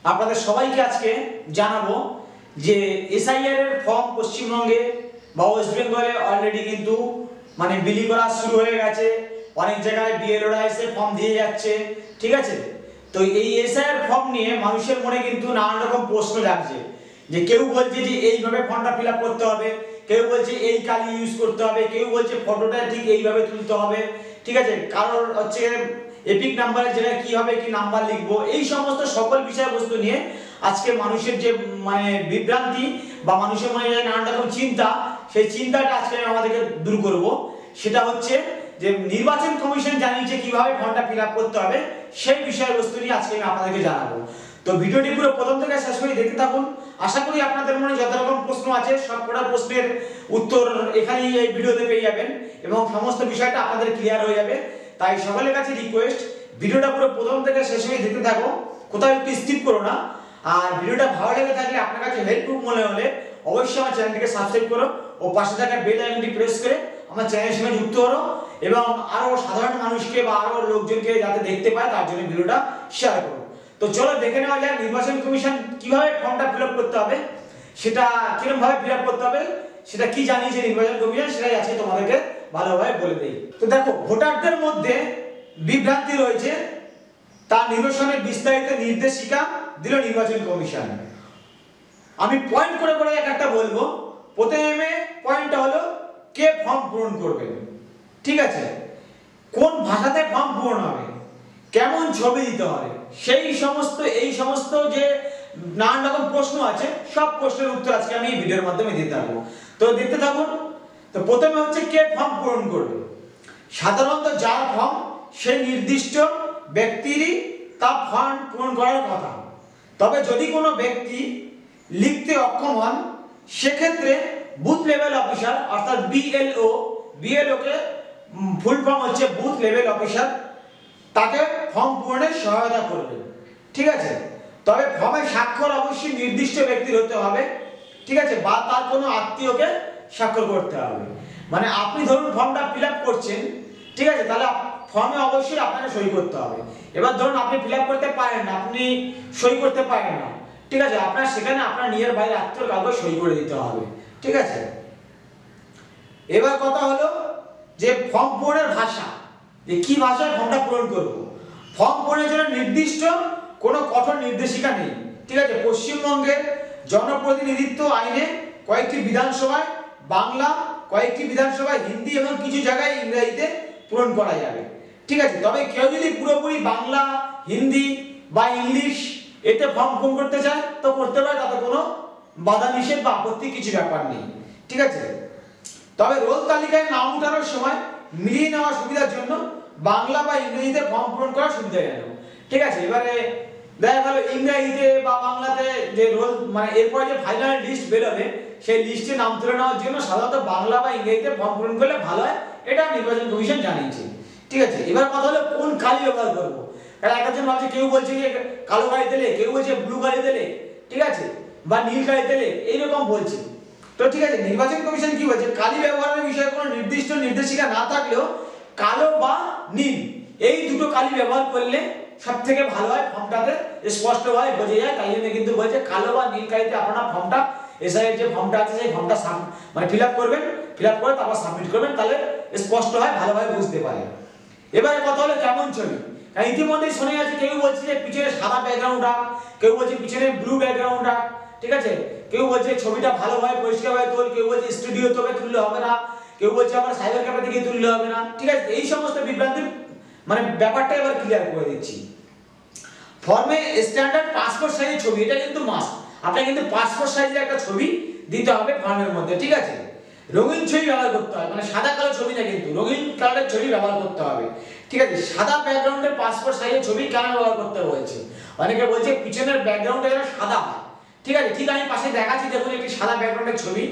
আপনাদের সবাইকে আজকে জানাবো যে এসআইআর এর ফর্ম পশ্চিমবঙ্গে বা ওয়েস্ট বেঙ্গলে অলরেডি কিন্তু বিলি করা শুরু হয়ে গেছে। অনেক জায়গায় বিএলওরা এসে ফর্ম দিয়ে যাচ্ছে, ঠিক আছে। তো এই এসআইআর ফর্ম নিয়ে মানুষের মনে কিন্তু নানান রকম প্রশ্ন জাগছে, যে কেউ বলছে যে এইভাবে ফর্মটা ফিল আপ করতে হবে, কেউ বলছে এই কালি ইউজ করতে হবে, কেউ বলছে ফটোটা ঠিক এইভাবে তুলতে হবে, ঠিক আছে। কারোর হচ্ছে এপিক নাম্বারের জায়গায় কি হবে, কি নাম্বার লিখবো, এই সমস্ত সকল বিষয়বস্তু নিয়ে আজকে মানুষের যে বিভ্রান্তি বা মানুষের মনে নানান রকম চিন্তা, সেই চিন্তাটা আজকে আমি আমাদেরকে দূর করব। সেটা হচ্ছে যে নির্বাচন কমিশন জানিয়েছে কিভাবে ফর্মটা ফিল আপ করতে হবে, সেই বিষয়বস্তু নিয়ে আজকে আমি আপনাদেরকে জানাবো। তো ভিডিওটি পুরো প্রথম থেকে শেষ করে দেখতে থাকুন। আশা করি আপনাদের মনে যত রকম প্রশ্ন আছে সবকটা প্রশ্নের উত্তর এখানেই এই ভিডিওতে পেয়ে যাবেন এবং সমস্ত বিষয়টা আপনাদের ক্লিয়ার হয়ে যাবে। তাই সকলের কাছে রিকোয়েস্ট, ভিডিওটা পুরো প্রথম থেকে শেষ হয়ে দেখতে থাকো, কোথাও একটু স্কিপ করো না। আর ভিডিওটা ভালো লেগে থাকলে, আপনার কাছে হেল্পফুল মনে হলে অবশ্যই আমার চ্যানেলটিকে সাবস্ক্রাইব করো ও পাশে থাকা বেল আইকনটি প্রেস করে আমার চ্যানেলের সঙ্গে যুক্ত করো এবং আরো সাধারণ মানুষকে বা আরো লোকজনকে যাতে দেখতে পায় তার জন্য ভিডিওটা শেয়ার করো। তো চলো দেখে নেওয়া যাক নির্বাচন কমিশন কিভাবে ফর্মটা ফিল আপ করতে হবে, সেটা কিরকম ভাবে ফিল আপ করতে হবে, সেটা কি জানিয়েছে নির্বাচন কমিশন, সেটাই আজকে তোমাদেরকে ভালোভাবে বলে দেই। তো দেখো, ভোটারদের মধ্যে বিভ্রান্তি রয়েছে, তার নিরসনে বিস্তারিত নির্দেশিকা দিল নির্বাচন কমিশন। আমি পয়েন্ট করে করে একটা বলবো। প্রথমে পয়েন্টটা হলো কে ফর্ম পূরণ করবে, ঠিক আছে, কোন ভাষাতে ফর্ম পূরণ হবে, কেমন ছবি দিতে হবে, এই সমস্ত যে নানান রকম প্রশ্ন আছে, সব প্রশ্নের উত্তর আজকে আমি এই ভিডিওর মাধ্যমে দিতে থাকবো। তো দেখতে থাকুন। তো প্রথমে হচ্ছে কে ফর্ম পূরণ করবে। সাধারণত যার ফর্ম, সেই নির্দিষ্ট ব্যক্তিরই তা ফর্ম পূরণ করার কথা। তবে যদি কোনো ব্যক্তি লিখতে অক্ষম হন, সেক্ষেত্রে বুথ লেভেল অফিসার অর্থাৎ বিএলও কে ফুল ফর্ম হচ্ছে বুথ লেভেল অফিসার, তাকে ফর্ম পূরণে সহায়তা করবে, ঠিক আছে। তবে ফর্মে স্বাক্ষর অবশ্যই নির্দিষ্ট ব্যক্তির হতে হবে, ঠিক আছে, বা তার কোনো আত্মীয়কে স্বাক্ষর করতে হবে। আপনি ধরুন ফর্মটা ফিল আপ করছেন, ঠিক আছে, তাহলে ফর্মে অবশ্যই আপনাকে সই করতে হবে। এবার ধরুন আপনি ফিল আপ করতে পারেন না, আপনি সই করতে পারেন না, ঠিক আছে, আপনার সেখানে আপনার নিজের বাইরে আত্মীয় কাউকে সই করে দিতে হবে, ঠিক আছে। এবার কথা হলো যে ফর্ম পূরণের ভাষা, যে কি ভাষায় ফর্মটা পূরণ করব। ফর্ম পূরণের জন্য নির্দিষ্ট কোনো কঠোর নির্দেশিকা নেই, ঠিক আছে। পশ্চিমবঙ্গের জনপ্রতিনিধিত্ব আইনে কয়েকটি বিধানসভায় বাংলা, কয়েকটি বিধানসভায় হিন্দি এবং কিছু জায়গায় ইংরেজিতে পূরণ করা যাবে, ঠিক আছে। তবে কেউ যদি পুরোপুরি বাংলা, হিন্দি বা ইংলিশ এতে ফর্ম পূরণ করতে চায় তো করতে পারে, তাতে কোনো বাধা নিষেধ বা আপত্তি কিছু ব্যাপার নেই, ঠিক আছে। তবে রোল তালিকায় নাম উঠানোর সময় মিলিয়ে নেওয়ার সুবিধার জন্য বাংলা বা ইংরেজিতে ফর্ম পূরণ করার সুবিধা গেল, ঠিক আছে। এবারে দেখা গেল ইংরেজিতে বা বাংলাতে যে রোল এরপরে যে ফাইনাল লিস্ট বেরোবে, সেই লিস্টে নাম তুলে নেওয়ার জন্য সাধারণত বাংলা বা ইংরেজিতে ফর্ম পূরণ করলে ভালো হয়, এটা নির্বাচন কমিশন জানিয়েছে, ঠিক আছে। এবার কথা হলো কোন কালি ব্যবহার করবো। কারণ একজন ভাবছে, কেউ বলছে যে কালো কালি দিলে, কেউ বলছে ব্লু কালি দিলে, ঠিক আছে, বা নীল কালি দিলে, এইরকম বলছে। তো ঠিক আছে, নির্বাচন কমিশন কি বলছে, কালি ব্যবহারের বিষয়ে কোনো নির্দিষ্ট নির্দেশিকা না থাকলেও কালো বা নীল এই দুটো কালি ব্যবহার করলে সব থেকে ভালো হয়, ফর্মটাতে স্পষ্টভাবে বোঝা যায়। তাই জন্য কিন্তু বলছে কালো বা নীল কালিতে আপনারা ফর্মটা, এসআইয়ের যে ফর্মটা আছে সেই ফর্মটা ফিল আপ করবেন, ফিল আপ করে তারপর সাবমিট করবেন, তাহলে স্পষ্ট হয়, ভালোভাবে বুঝতে পারে। এবারে কথা হলো কেমন ছবি। ইতিমধ্যেই শোনা যাচ্ছে, কেউ বলছে যে পিছনে সাদা ব্যাকগ্রাউন্ড রাখ, কেউ বলছে পিছনে ব্লু ব্যাকগ্রাউন্ড রাখ, ঠিক আছে, কেউ বলছে ছবিটা ভালোভাবে পরিষ্কারভাবে তোল, কেউ বলছে স্টুডিও থেকে তুললে হবে না, কেউ বলছে আমরা সাইবার ক্যাফে থেকে তুললে হবে না, ঠিক আছে। এই সমস্ত বিভ্রান্তির ব্যাপারটা এবার ক্লিয়ার করে দিচ্ছি। ফর্মে স্ট্যান্ডার্ড পাসপোর্ট সাইজের ছবি, এটা কিন্তু মাস্ট, আপনাকে কিন্তু পাসপোর্ট সাইজের একটা ছবি দিতে হবে ফর্মের মধ্যে, ঠিক আছে। রঙিন ছবি ব্যবহার করতে হবে, সাদা কালো ছবি না, কিন্তু রঙিন কালারের ছবি ব্যবহার করতে হবে, ঠিক আছে। সাদা ব্যাকগ্রাউন্ডের পাসপোর্ট সাইজের ছবি কেন ব্যবহার করতে বলছে, অনেকে বলছে পিছনের ব্যাকগ্রাউন্ডটা যেন সাদা হয়, ঠিক আছে। ঠিক আমি পাশে দেখাচ্ছি, দেখুন একটি সাদা ব্যাকগ্রাউন্ডের ছবি।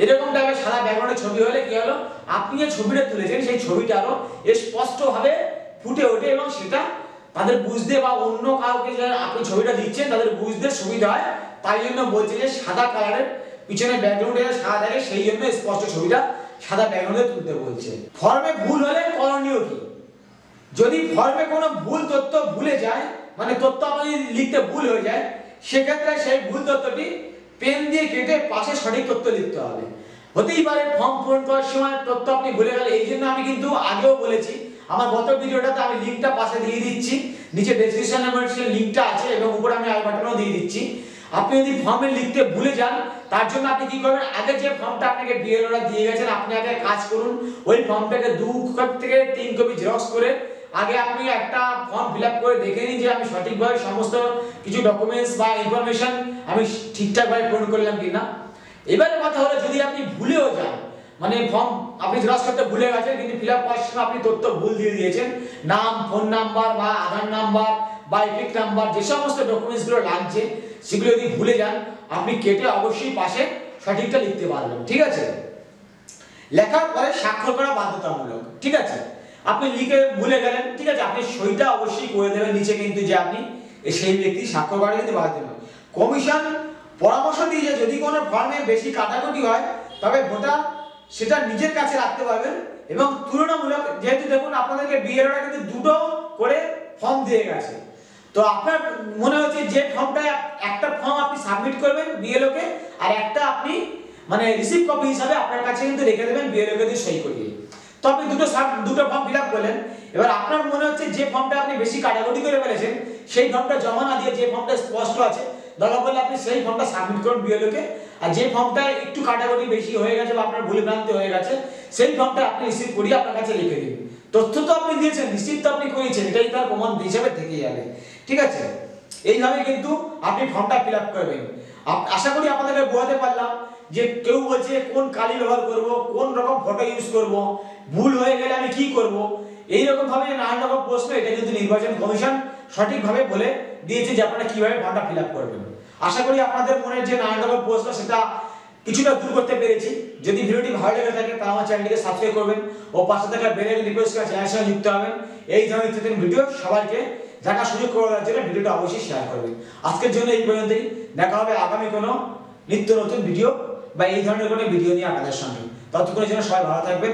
এরকম টাইপের সাদা ব্যাকগ্রাউন্ডের ছবি হলে কি হলো, আপনি যে ছবিটা তুলেছেন সেই ছবিটা আরো স্পষ্টভাবে ফুটে ওঠে এবং সেটা তাদের বুঝতে বা অন্য কাউকে যে আপনি ছবিটা দিচ্ছেন তাদের বুঝতে সুবিধা হয়। তাই জন্য বলছে যে সাদা কালারের পিছনে ব্যাকগ্রাউন্ডে সাদা থাকে, সেই জন্য স্পষ্ট ছবিটা সাদা ব্যাকগ্রাউন্ডে তুলতে বলছে। ফর্মে ভুল হলে করণীয় কি। যদি ফর্মে কোনো ভুল তথ্য ভুলে যায়, তথ্য আপনি লিখতে ভুল হয়ে যায়, সেক্ষেত্রে সেই ভুল তথ্যটি পেন দিয়ে কেটে পাশে সঠিক তথ্য লিখতে হবে। হতেই পারে ফর্ম পূরণ করার সময় তথ্য আপনি ভুলে গেলে, এই জন্য আমি কিন্তু আগেও বলেছি, আমার গত ভিডিওটাতে আমি লিঙ্কটা পাশে দিয়ে দিচ্ছি, নিচে ডেসক্রিপশনে আমার সেই লিঙ্কটা আছে এবং উপরে আমি আই বাটনও দিয়ে দিচ্ছি। আপনি যদি ফর্মে লিখতে ভুলে যান, তার জন্য আপনি কি করবেন, আগে যে ফর্মটা আপনাকে বিএলওরা দিয়ে গেছেন আপনি আগে কাজ করুন, ওই ফর্মটাকে 2 থেকে 3 কপি জেরক্স করে আগে আপনি একটা ফর্ম ফিল আপ করে দেখে নিন যে আমি সঠিকভাবে সমস্ত কিছু ডকুমেন্টস বা ইনফরমেশন আমি ঠিকঠাকভাবে পূরণ করলাম কিনা। এবারে কথা হলো যদি আপনি ভুলেও যান, মানে ফর্ম আপনি জেরক্স করতে ভুলে গেছেন কিন্তু ফিল আপ করার সময় আপনি তথ্য ভুল দিয়ে দিয়েছেন, নাম, ফোন নাম্বার বা আধার নাম্বার বা এপিক নাম্বার, যে সমস্ত ডকুমেন্টসগুলো লাগছে সেগুলো যদি ভুলে যান, আপনি কেটে অবশ্যই পাশে সঠিকটা লিখতে পারবেন। ঠিক আছে, লেখার পরে স্বাক্ষর করা বাধ্যতামূলক। ঠিক আছে, আপনি লিখে ভুলে গেলেন, ঠিক আছে, আপনি সইটা অবশ্যই করে দেবেন নিচে কিন্তু যে আপনি সেই ব্যক্তি স্বাক্ষর করা কিন্তু বাধ্যতামূলক। কমিশন পরামর্শ দিয়েছে যদি কোনো ফর্মে বেশি কাটাকুটি হয় তবে ভোটার সেটা নিজের কাছে রাখতে পারবেন এবং তুলনামূলক, যেহেতু দেখুন আপনাদেরকে বিএলওরা কিন্তু দুটো করে ফর্ম দিয়ে গেছে, তো আপনার মনে হচ্ছে যে ফর্মটা একটা ফর্ম আপনি সাবমিট করবেন বিএলও কে আর একটা আপনি মানে রিসিভ কপি হিসাবে আপনার কাছে কিন্তু রেখে দেবেন বিএলও কে দিয়ে সই করিয়ে। তো আপনি দুটো ফর্ম ফিল আপ করলেন, এবার আপনার মনে হচ্ছে যে ফর্মটা আপনি বেশি কাটাকুটি করে ফেলেছেন সেই ফর্মটা জমা না দিয়ে যে ফর্মটা স্পষ্ট আছে দরকার পড়লে আপনি সেই ফর্মটা সাবমিট করুন বিএলও কে, আর যে ফর্মটা একটু কাটাকুটি বেশি হয়ে গেছে বা আপনার ভুল ভ্রান্তি হয়ে গেছে সেই ফর্মটা আপনি রিসিভ করিয়ে আপনার কাছে লিখে দিন। তথ্য তো আপনি দিয়েছেন, রিসিভ তো আপনি করেছেন, এটাই তার প্রমাণ হিসেবে থেকে যাবে। ঠিক আছে, এইভাবে কিন্তু আপনি ফর্মটা ফিল আপ করবেন। আশা করি আপনাদেরকে বোঝাতে পারলাম যে কেউ বলছে কোন কালি ব্যবহার করব, কোন রকম ফটো ইউজ করব, ভুল হয়ে গেলে আমি কি করব, এই রকম ভাবে নানান রকম প্রশ্ন, এটা কিন্তু নির্বাচন কমিশন সঠিকভাবে বলে দিয়েছে যে আপনারা কিভাবে ফর্মটা ফিল আপ করবেন। আশা করি আপনাদের মনে যে নানান রকম প্রশ্ন সেটা কিছুটা দূর করতে পেরেছি। যদি ভিডিওটি ভালো লেগে থাকে তাহলে আমার চ্যানেলটিকে সাবস্ক্রাইব করবেন ও পাশে থাকা বেল আইকন রিকোয়েস্ট করে চ্যানেলের সঙ্গে যুক্ত হবেন। এই ধরনের নিত্য ভিডিও সবাইকে দেখার সুযোগ করে দেওয়ার জন্য ভিডিওটা অবশ্যই শেয়ার করবেন। আজকের জন্য এই পর্যন্তই, দেখা হবে আগামী কোনো নিত্য নতুন ভিডিও বা এই ধরনের কোনো ভিডিও নিয়ে আপনাদের সঙ্গে। ততক্ষণের জন্য সবাই ভালো থাকবেন।